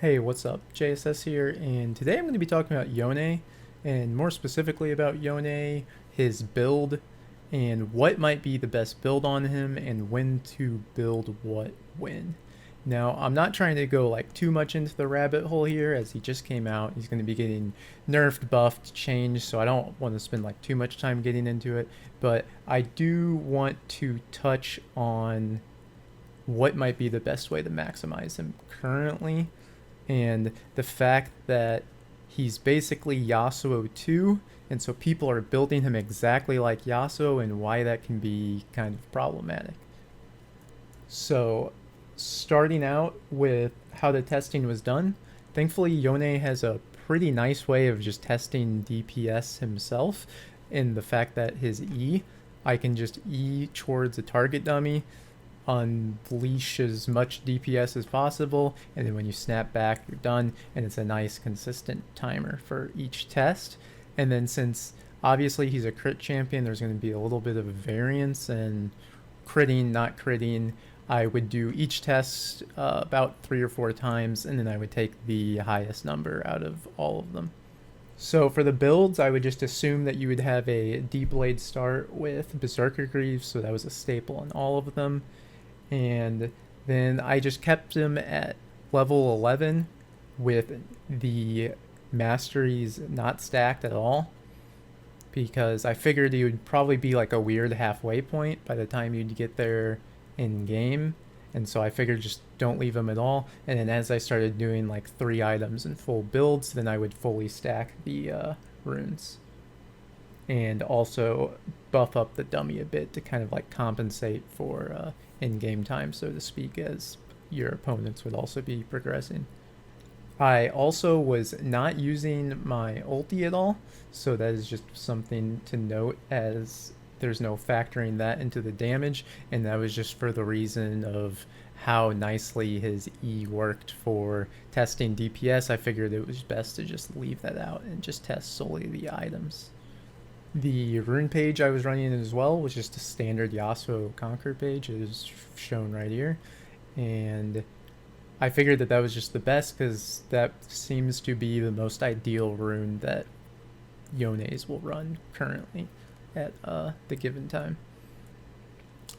Hey, what's up? JSS here, and today I'm going to be talking about Yone, and more specifically about Yone, his build, and what might be the best build on him, and when to build what when. Now, I'm not trying to go like too much into the rabbit hole here, as he just came out. He's going to be getting nerfed, buffed, changed, so I don't want to spend like too much time getting into it, but I do want to touch on what might be the best way to maximize him currently, and the fact that he's basically Yasuo 2, and so people are building him exactly like Yasuo, and why that can be kind of problematic. So, starting out with how the testing was done, thankfully Yone has a pretty nice way of just testing DPS himself, in the fact that his E, I can just E towards a target dummy, unleash as much DPS as possible, and then when you snap back, you're done, and it's a nice consistent timer for each test. And then since obviously he's a crit champion, there's going to be a little bit of variance and critting, not critting. I would do each test about 3 or 4 times, and then I would take the highest number out of all of them. So for the builds, I would just assume that you would have a deep blade start with berserker greaves, so that was a staple in all of them. And then I just kept him at level 11 with the masteries not stacked at all, because I figured he would probably be like a weird halfway point by the time you'd get there in game, and so I figured just don't leave him at all. And then as I started doing like 3 items in full builds, then I would fully stack the runes, and also buff up the dummy a bit to kind of like compensate for in-game time, so to speak, as your opponents would also be progressing. I also was not using my ulti at all, so that is just something to note, as there's no factoring that into the damage, and that was just for the reason of how nicely his E worked for testing DPS. I figured it was best to just leave that out and just test solely the items. The rune page I was running as well was just a standard Yasuo Conq page. It is shown right here, and I figured that was just the best because that seems to be the most ideal rune that Yones will run currently at the given time.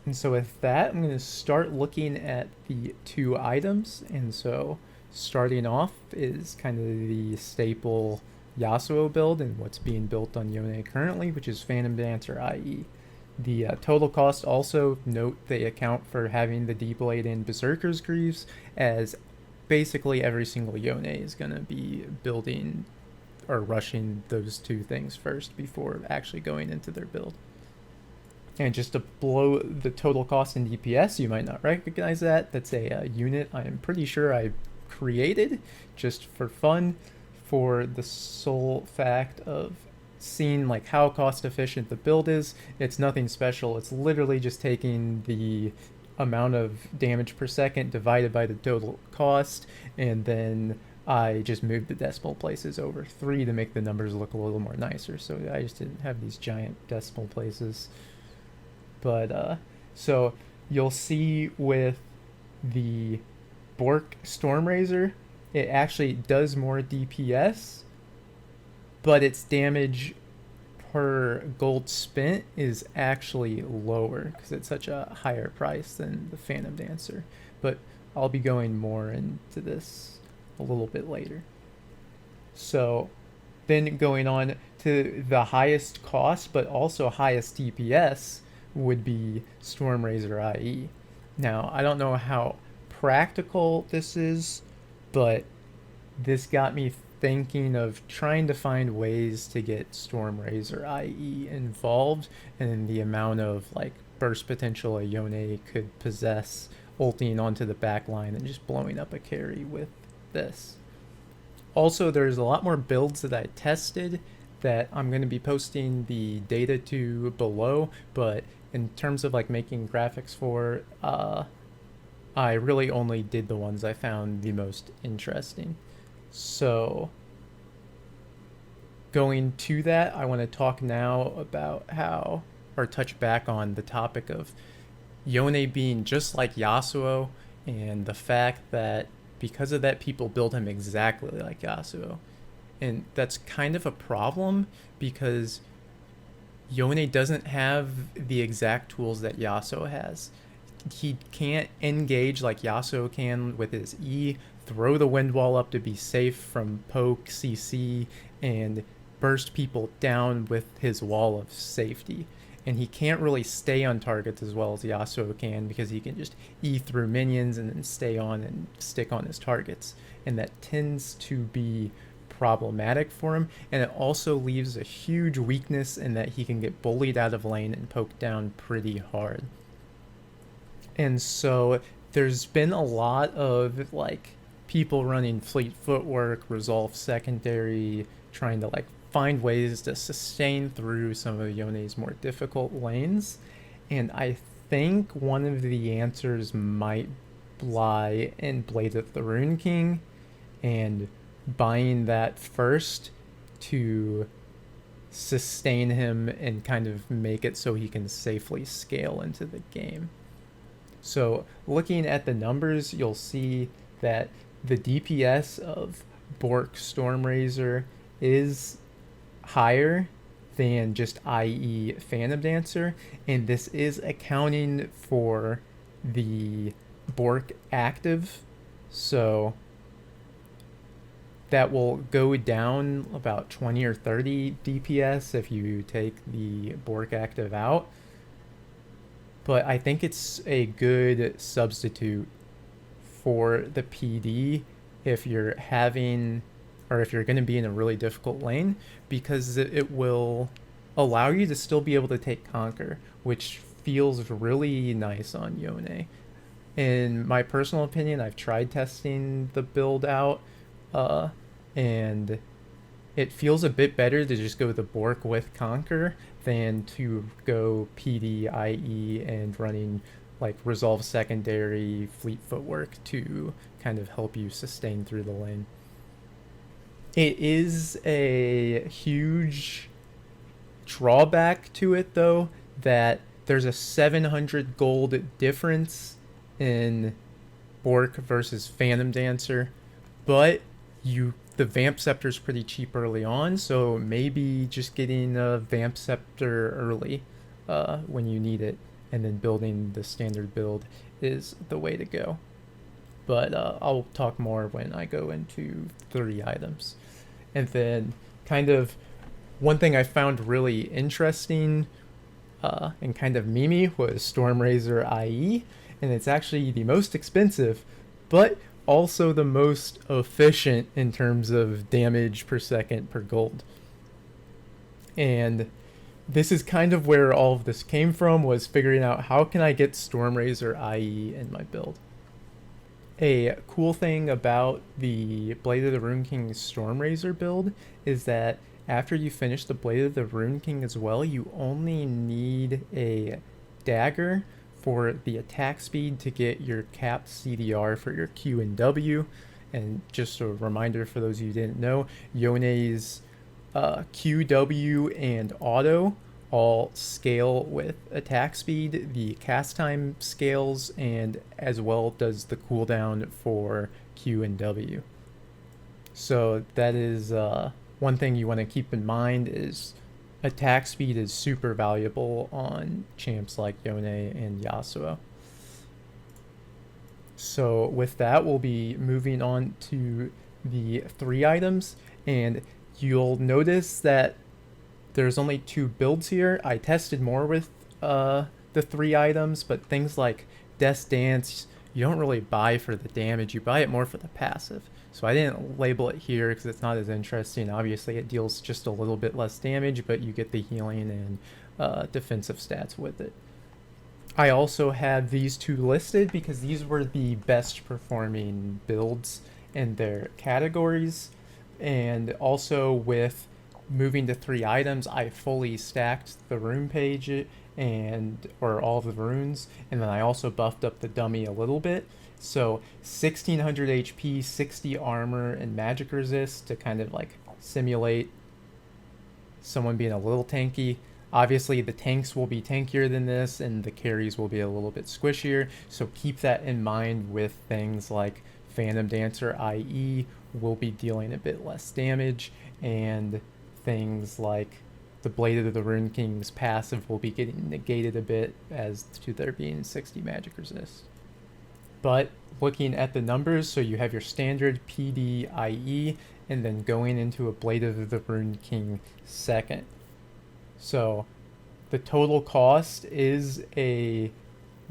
And so with that, I'm going to start looking at the 2 items. And so starting off is kind of the staple Yasuo build and what's being built on Yone currently, which is Phantom Dancer IE. The total cost, also note they account for having the D-Blade and Berserker's Greaves, as basically every single Yone is going to be building or rushing those 2 things first before actually going into their build. And just to blow the total cost in DPS, you might not recognize that. That's a unit I am pretty sure I created just for fun, for the sole fact of seeing like how cost efficient the build is. It's nothing special. It's literally just taking the amount of damage per second divided by the total cost, and then I just moved the decimal places over 3 to make the numbers look a little more nicer. So I just didn't have these giant decimal places. But so you'll see with the Bork Stormrazor, it actually does more DPS, but its damage per gold spent is actually lower because it's such a higher price than the Phantom Dancer. But I'll be going more into this a little bit later. So then going on to the highest cost but also highest DPS would be Stormrazor IE. Now, I don't know how practical this is, but this got me thinking of trying to find ways to get Stormrazor IE involved, and the amount of like burst potential a Yone could possess ulting onto the back line and just blowing up a carry with this. Also, there's a lot more builds that I tested that I'm going to be posting the data to below, but in terms of like making graphics for, I really only did the ones I found the most interesting. So going to that, I want to talk now about how, or touch back on the topic of Yone being just like Yasuo, and the fact that because of that, people build him exactly like Yasuo. And that's kind of a problem because Yone doesn't have the exact tools that Yasuo has. He can't engage like Yasuo can with his E, throw the wind wall up to be safe from poke, CC, and burst people down with his wall of safety. And he can't really stay on targets as well as Yasuo can because he can just E through minions and then stay on and stick on his targets. And that tends to be problematic for him, and it also leaves a huge weakness in that he can get bullied out of lane and poked down pretty hard. And so there's been a lot of like people running fleet footwork, resolve secondary, trying to like find ways to sustain through some of Yone's more difficult lanes. And I think one of the answers might lie in Blade of the Rune King and buying that first to sustain him and kind of make it so he can safely scale into the game. So looking at the numbers, you'll see that the DPS of Bork Stormrazor is higher than just IE Phantom Dancer, and this is accounting for the Bork active, so that will go down about 20 or 30 DPS if you take the Bork active out. But I think it's a good substitute for the PD if you're having, or if you're going to be in a really difficult lane, because it will allow you to still be able to take Conq, which feels really nice on Yone. In my personal opinion, I've tried testing the build out, and it feels a bit better to just go the Bork with Conq than to go PD, IE, and running like resolve secondary fleet footwork to kind of help you sustain through the lane. It is a huge drawback to it though that there's a 700 gold difference in Bork versus Phantom Dancer, but the Vamp Scepter is pretty cheap early on, so maybe just getting a Vamp Scepter early when you need it, and then building the standard build is the way to go. But I'll talk more when I go into 3 items. And then kind of one thing I found really interesting and kind of memey was Stormrazor IE, and it's actually the most expensive, but also the most efficient in terms of damage per second per gold. And this is kind of where all of this came from, was figuring out how can I get Stormrazor IE in my build. A cool thing about the Blade of the Rune King Stormrazor build is that after you finish the Blade of the Rune King as well, you only need a dagger for the attack speed to get your capped CDR for your Q and W. And just a reminder for those of you who didn't know, Yone's Q, W, and auto all scale with attack speed. The cast time scales, and as well does the cooldown for Q and W. So that is one thing you want to keep in mind, is attack speed is super valuable on champs like Yone and Yasuo. So with that, we'll be moving on to the 3 items, and you'll notice that there's only 2 builds here. I tested more with the 3 items, but things like Death's Dance, you don't really buy for the damage, you buy it more for the passive. So I didn't label it here because it's not as interesting. Obviously it deals just a little bit less damage, but you get the healing and defensive stats with it. I also have these 2 listed because these were the best performing builds in their categories. And also with moving to 3 items, I fully stacked the rune page or all of the runes, and then I also buffed up the dummy a little bit. So 1600 HP, 60 armor, and magic resist to kind of like simulate someone being a little tanky. Obviously the tanks will be tankier than this, and the carries will be a little bit squishier, so keep that in mind with things like Phantom Dancer, i.e., will be dealing a bit less damage, and things like the Blade of the Rune King's passive will be getting negated a bit as to there being 60 magic resist. But looking at the numbers, so you have your standard PDIE, and then going into a Blade of the Rune King second. So the total cost is a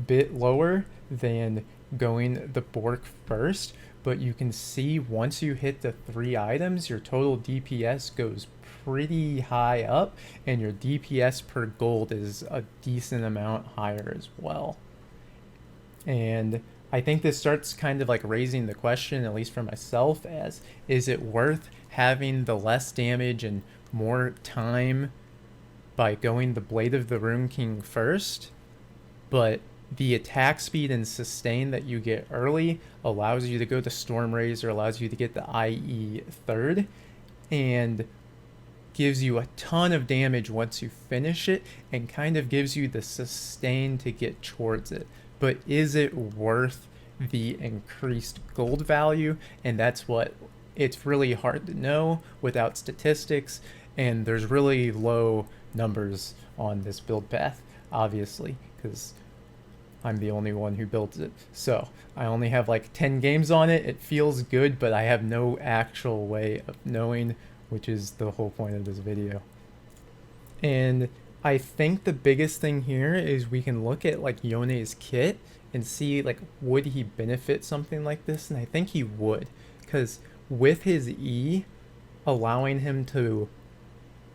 bit lower than going the Bork first, but you can see once you hit the 3 items, your total DPS goes pretty high up, and your DPS per gold is a decent amount higher as well. And I think this starts kind of like raising the question, at least for myself, as is it worth having the less damage and more time by going the Blade of the Rune King first, but the attack speed and sustain that you get early allows you to go to Stormrazor, allows you to get the IE third, and gives you a ton of damage once you finish it, and kind of gives you the sustain to get towards it. But is it worth the increased gold value? And that's what it's really hard to know without statistics, and there's really low numbers on this build path, obviously, because I'm the only one who builds it. So I only have like 10 games on it. It feels good, but I have no actual way of knowing, which is the whole point of this video. And I think the biggest thing here is we can look at like Yone's kit and see like, would he benefit something like this? And I think he would, because with his E allowing him to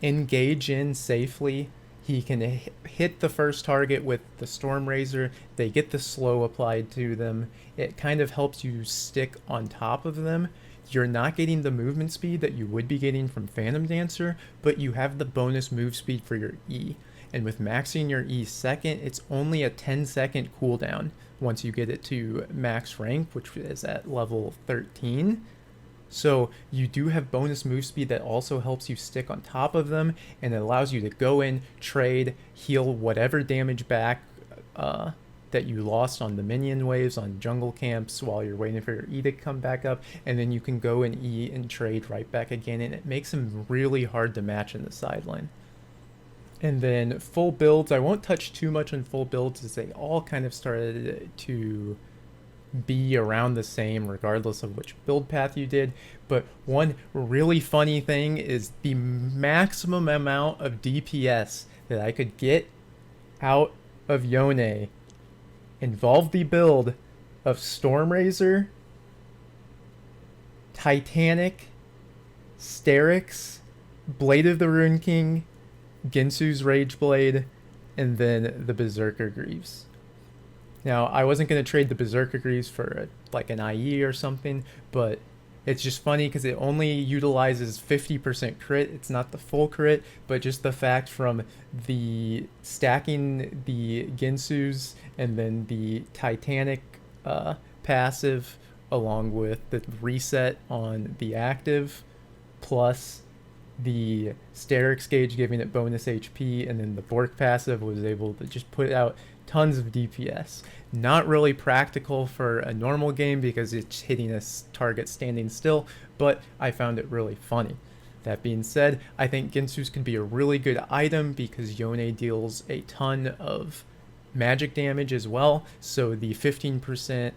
engage in safely, he can hit the first target with the Stormrazor. They get the slow applied to them. It kind of helps you stick on top of them. You're not getting the movement speed that you would be getting from Phantom Dancer, but you have the bonus move speed for your E. And with maxing your E second, it's only a 10-second cooldown once you get it to max rank, which is at level 13. So you do have bonus move speed that also helps you stick on top of them, and it allows you to go in, trade, heal whatever damage back that you lost on the minion waves, on jungle camps while you're waiting for your E to come back up, and then you can go and E and trade right back again, and it makes him really hard to match in the sideline. And then full builds, I won't touch too much on full builds as they all kind of started to be around the same regardless of which build path you did. But one really funny thing is the maximum amount of DPS that I could get out of Yone involved the build of Stormrazor, Titanic, Steraks, Blade of the Rune King, Ginsu's Rage Blade, and then the Berserker Greaves. Now, I wasn't going to trade the Berserker Greaves for like an IE or something, but it's just funny because it only utilizes 50% crit. It's not the full crit, but just the fact from the stacking the Ginsu's and then the Titanic passive along with the reset on the active, plus the Steraks gauge giving it bonus HP, and then the Bork passive was able to just put out tons of DPS. Not really practical for a normal game because it's hitting a target standing still, but I found it really funny. That being said, I think Ginsu's can be a really good item because Yone deals a ton of magic damage as well, so the 15%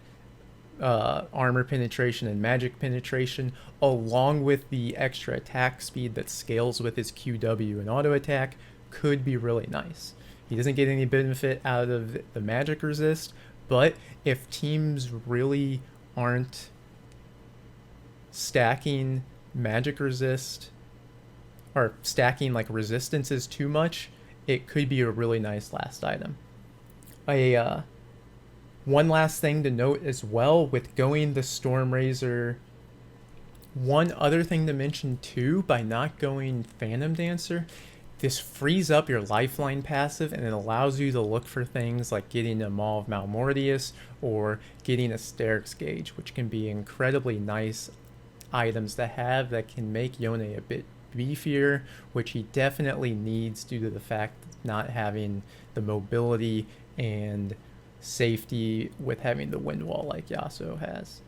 armor penetration and magic penetration, along with the extra attack speed that scales with his QW and auto attack, could be really nice. He doesn't get any benefit out of the magic resist, but if teams really aren't stacking magic resist or stacking like resistances too much, it could be a really nice last item. One last thing to note as well with going the Stormrazor, one other thing to mention too, by not going Phantom Dancer, this frees up your lifeline passive and it allows you to look for things like getting a Maw of Malmortius or getting a Steraks gauge, which can be incredibly nice items to have that can make Yone a bit beefier, which he definitely needs due to the fact of not having the mobility and safety with having the wind wall like Yasuo has.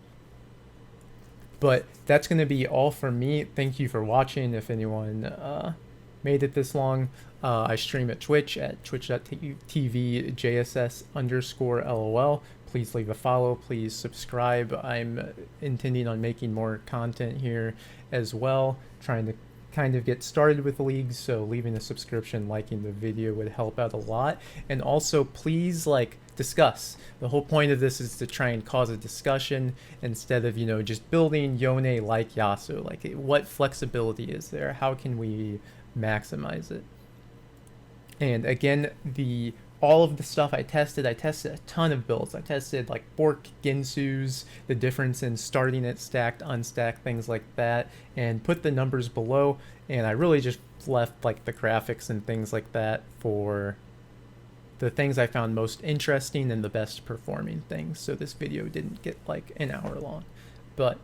But that's going to be all from me. Thank you for watching. If anyone made it this long, I stream at Twitch at twitch.tv JSS_LOL. Please leave a follow. Please subscribe. I'm intending on making more content here as well, trying to kind of get started with leagues, so leaving a subscription, liking the video would help out a lot. And also, please discuss. The whole point of this is to try and cause a discussion instead of just building Yone like Yasuo. What flexibility is there? How can we maximize it? And again, all of the stuff I tested a ton of builds. I tested Bork, Ginsu's, the difference in starting it, stacked, unstacked, things like that, and put the numbers below. And I really just left the graphics and things like that for the things I found most interesting and the best performing things. So this video didn't get an hour long. But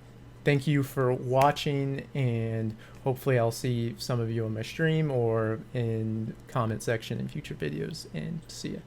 thank you for watching, and hopefully I'll see some of you on my stream or in comment section in future videos, and see ya.